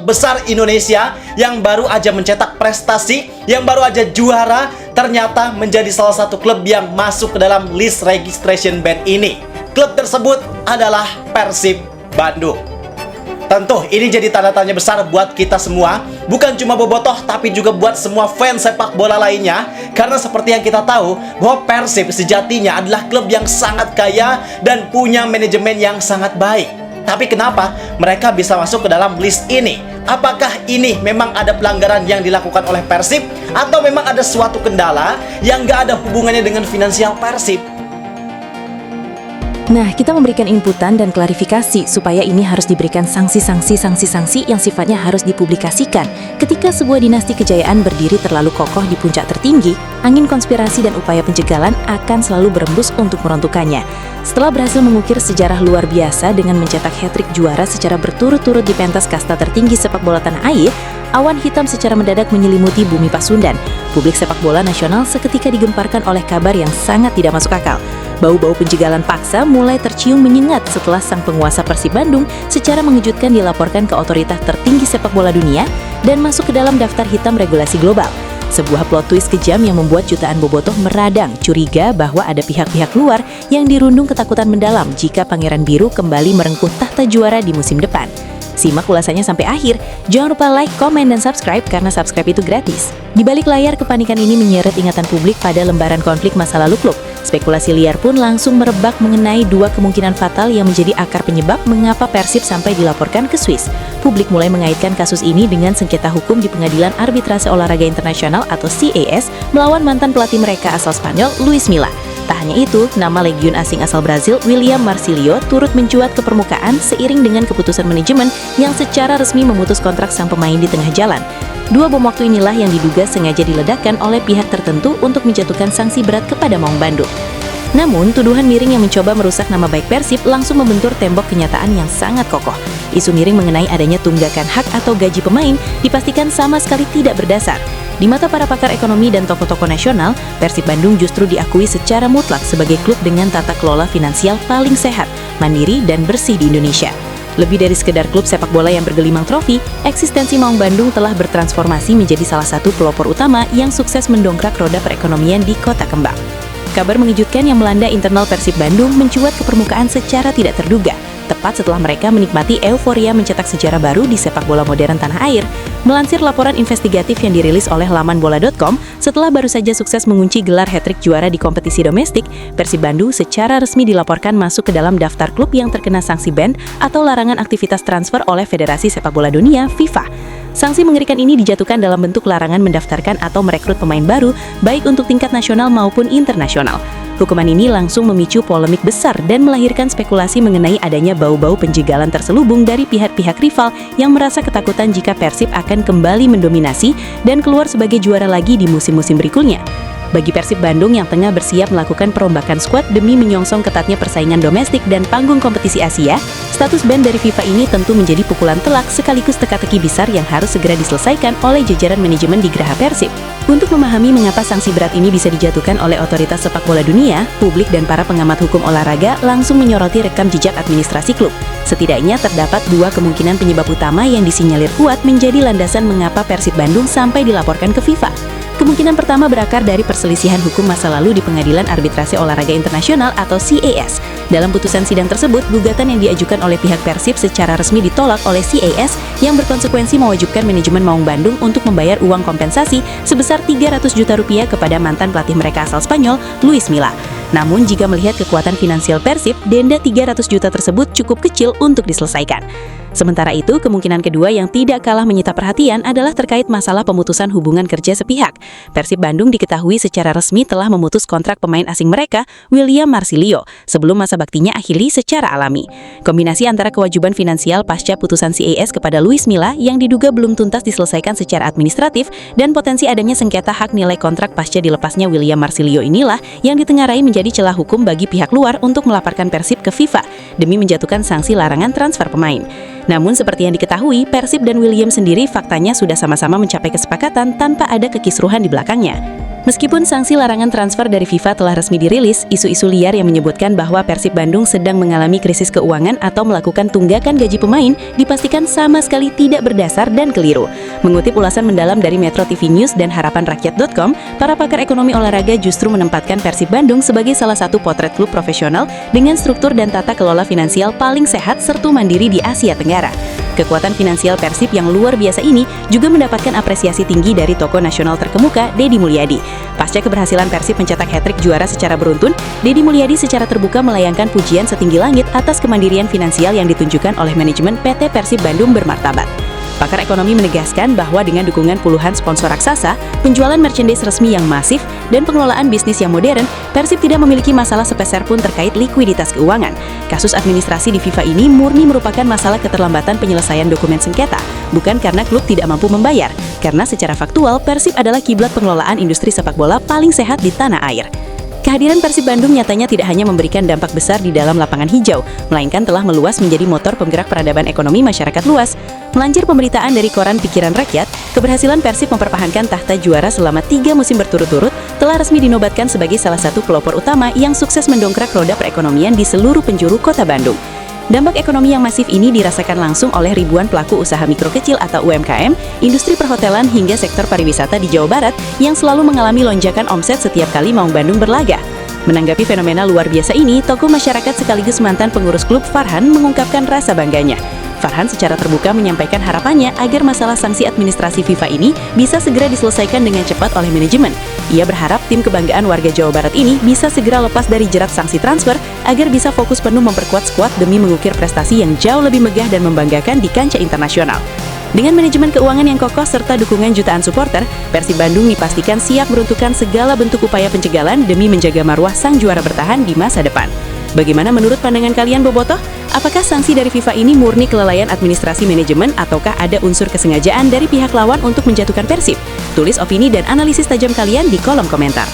klub besar Indonesia yang baru aja mencetak prestasi, yang baru aja juara, ternyata menjadi salah satu klub yang masuk ke dalam list registration ban ini. Klub tersebut adalah Persib Bandung. Tentu ini jadi tanda tanya besar buat kita semua, bukan cuma bobotoh tapi juga buat semua fans sepak bola lainnya. Karena seperti yang kita tahu bahwa Persib sejatinya adalah klub yang sangat kaya dan punya manajemen yang sangat baik. Tapi kenapa mereka bisa masuk ke dalam list ini? Apakah ini memang ada pelanggaran yang dilakukan oleh Persib, atau memang ada suatu kendala yang gak ada hubungannya dengan finansial Persib? Nah, kita memberikan inputan dan klarifikasi supaya ini harus diberikan sanksi yang sifatnya harus dipublikasikan. Ketika sebuah dinasti kejayaan berdiri terlalu kokoh di puncak tertinggi, angin konspirasi dan upaya penjegalan akan selalu berembus untuk meruntuhkannya. Setelah berhasil mengukir sejarah luar biasa dengan mencetak hat-trick juara secara berturut-turut di pentas kasta tertinggi sepak bola tanah air, awan hitam secara mendadak menyelimuti bumi Pasundan. Publik sepak bola nasional seketika digemparkan oleh kabar yang sangat tidak masuk akal. Bau-bau penjegalan paksa mulai tercium menyengat setelah sang penguasa Persib Bandung secara mengejutkan dilaporkan ke otoritas tertinggi sepak bola dunia dan masuk ke dalam daftar hitam regulasi global. Sebuah plot twist kejam yang membuat jutaan bobotoh meradang curiga bahwa ada pihak-pihak luar yang dirundung ketakutan mendalam jika Pangeran Biru kembali merengkuh tahta juara di musim depan. Simak ulasannya sampai akhir. Jangan lupa like, komen, dan subscribe karena subscribe itu gratis. Di balik layar, kepanikan ini menyeret ingatan publik pada lembaran konflik masa lalu klub. Spekulasi liar pun langsung merebak mengenai dua kemungkinan fatal yang menjadi akar penyebab mengapa Persib sampai dilaporkan ke Swiss. Publik mulai mengaitkan kasus ini dengan sengketa hukum di Pengadilan Arbitrase Olahraga Internasional atau CAS melawan mantan pelatih mereka asal Spanyol, Luis Milla. Tak hanya itu, nama legiun asing asal Brazil, William Marcilio, turut mencuat ke permukaan seiring dengan keputusan manajemen yang secara resmi memutus kontrak sang pemain di tengah jalan. Dua bom waktu inilah yang diduga sengaja diledakkan oleh pihak tertentu untuk menjatuhkan sanksi berat kepada Maung Bandung. Namun, tuduhan miring yang mencoba merusak nama baik Persib langsung membentur tembok kenyataan yang sangat kokoh. Isu miring mengenai adanya tunggakan hak atau gaji pemain dipastikan sama sekali tidak berdasar. Di mata para pakar ekonomi dan tokoh-tokoh nasional, Persib Bandung justru diakui secara mutlak sebagai klub dengan tata kelola finansial paling sehat, mandiri, dan bersih di Indonesia. Lebih dari sekedar klub sepak bola yang bergelimang trofi, eksistensi Maung Bandung telah bertransformasi menjadi salah satu pelopor utama yang sukses mendongkrak roda perekonomian di Kota Kembang. Kabar mengejutkan yang melanda internal Persib Bandung mencuat ke permukaan secara tidak terduga, tepat setelah mereka menikmati euforia mencetak sejarah baru di sepak bola modern tanah air. Melansir laporan investigatif yang dirilis oleh laman bola.com, setelah baru saja sukses mengunci gelar hat-trick juara di kompetisi domestik, Persib Bandung secara resmi dilaporkan masuk ke dalam daftar klub yang terkena sanksi ban atau larangan aktivitas transfer oleh Federasi Sepak Bola Dunia, FIFA. Sanksi mengerikan ini dijatuhkan dalam bentuk larangan mendaftarkan atau merekrut pemain baru, baik untuk tingkat nasional maupun internasional. Hukuman ini langsung memicu polemik besar dan melahirkan spekulasi mengenai adanya bau-bau penjegalan terselubung dari pihak-pihak rival yang merasa ketakutan jika Persib akan kembali mendominasi dan keluar sebagai juara lagi di musim-musim berikutnya. Bagi Persib Bandung yang tengah bersiap melakukan perombakan skuad demi menyongsong ketatnya persaingan domestik dan panggung kompetisi Asia, status ban dari FIFA ini tentu menjadi pukulan telak sekaligus teka-teki besar yang harus segera diselesaikan oleh jajaran manajemen di Geraha Persib. Untuk memahami mengapa sanksi berat ini bisa dijatuhkan oleh otoritas sepak bola dunia, publik dan para pengamat hukum olahraga langsung menyoroti rekam jejak administrasi klub. Setidaknya terdapat dua kemungkinan penyebab utama yang disinyalir kuat menjadi landasan mengapa Persib Bandung sampai dilaporkan ke FIFA. Kemungkinan pertama berakar dari perselisihan hukum masa lalu di Pengadilan Arbitrase Olahraga Internasional atau CAS. Dalam putusan sidang tersebut, gugatan yang diajukan oleh pihak Persib secara resmi ditolak oleh CAS yang berkonsekuensi mewajibkan manajemen Maung Bandung untuk membayar uang kompensasi sebesar 300 juta rupiah kepada mantan pelatih mereka asal Spanyol, Luis Milla. Namun jika melihat kekuatan finansial Persib, denda 300 juta tersebut cukup kecil untuk diselesaikan. Sementara itu, kemungkinan kedua yang tidak kalah menyita perhatian adalah terkait masalah pemutusan hubungan kerja sepihak. Persib Bandung diketahui secara resmi telah memutus kontrak pemain asing mereka, William Marcilio, sebelum masa baktinya akhiri secara alami. Kombinasi antara kewajiban finansial pasca putusan CAS kepada Luis Milla yang diduga belum tuntas diselesaikan secara administratif dan potensi adanya sengketa hak nilai kontrak pasca dilepasnya William Marcilio inilah yang ditengarai menjadi celah hukum bagi pihak luar untuk melaporkan Persib ke FIFA demi menjatuhkan sanksi larangan transfer pemain. Namun seperti yang diketahui, Persib dan William sendiri faktanya sudah sama-sama mencapai kesepakatan tanpa ada kekisruhan di belakangnya. Meskipun sanksi larangan transfer dari FIFA telah resmi dirilis, isu-isu liar yang menyebutkan bahwa Persib Bandung sedang mengalami krisis keuangan atau melakukan tunggakan gaji pemain dipastikan sama sekali tidak berdasar dan keliru. Mengutip ulasan mendalam dari Metro TV News dan harapanrakyat.com, para pakar ekonomi olahraga justru menempatkan Persib Bandung sebagai salah satu potret klub profesional dengan struktur dan tata kelola finansial paling sehat serta mandiri di Asia Tenggara. Kekuatan finansial Persib yang luar biasa ini juga mendapatkan apresiasi tinggi dari tokoh nasional terkemuka, Deddy Mulyadi. Pasca keberhasilan Persib mencetak hat-trick juara secara beruntun, Deddy Mulyadi secara terbuka melayangkan pujian setinggi langit atas kemandirian finansial yang ditunjukkan oleh manajemen PT Persib Bandung bermartabat. Pakar ekonomi menegaskan bahwa dengan dukungan puluhan sponsor raksasa, penjualan merchandise resmi yang masif, dan pengelolaan bisnis yang modern, Persib tidak memiliki masalah sepeser pun terkait likuiditas keuangan. Kasus administrasi di FIFA ini murni merupakan masalah keterlambatan penyelesaian dokumen sengketa, bukan karena klub tidak mampu membayar, karena secara faktual Persib adalah kiblat pengelolaan industri sepak bola paling sehat di tanah air. Kehadiran Persib Bandung nyatanya tidak hanya memberikan dampak besar di dalam lapangan hijau, melainkan telah meluas menjadi motor penggerak peradaban ekonomi masyarakat luas. Melansir pemberitaan dari koran Pikiran Rakyat, keberhasilan Persib mempertahankan tahta juara selama 3 musim berturut-turut telah resmi dinobatkan sebagai salah satu pelopor utama yang sukses mendongkrak roda perekonomian di seluruh penjuru kota Bandung. Dampak ekonomi yang masif ini dirasakan langsung oleh ribuan pelaku usaha mikro kecil atau UMKM, industri perhotelan hingga sektor pariwisata di Jawa Barat yang selalu mengalami lonjakan omset setiap kali Maung Bandung berlaga. Menanggapi fenomena luar biasa ini, tokoh masyarakat sekaligus mantan pengurus klub Farhan mengungkapkan rasa bangganya. Farhan secara terbuka menyampaikan harapannya agar masalah sanksi administrasi FIFA ini bisa segera diselesaikan dengan cepat oleh manajemen. Ia berharap tim kebanggaan warga Jawa Barat ini bisa segera lepas dari jerat sanksi transfer agar bisa fokus penuh memperkuat skuad demi mengukir prestasi yang jauh lebih megah dan membanggakan di kancah internasional. Dengan manajemen keuangan yang kokoh serta dukungan jutaan supporter, Persib Bandung dipastikan siap meruntuhkan segala bentuk upaya pencegalan demi menjaga marwah sang juara bertahan di masa depan. Bagaimana menurut pandangan kalian, Bobotoh? Apakah sanksi dari FIFA ini murni kelalaian administrasi manajemen ataukah ada unsur kesengajaan dari pihak lawan untuk menjatuhkan Persib? Tulis opini dan analisis tajam kalian di kolom komentar.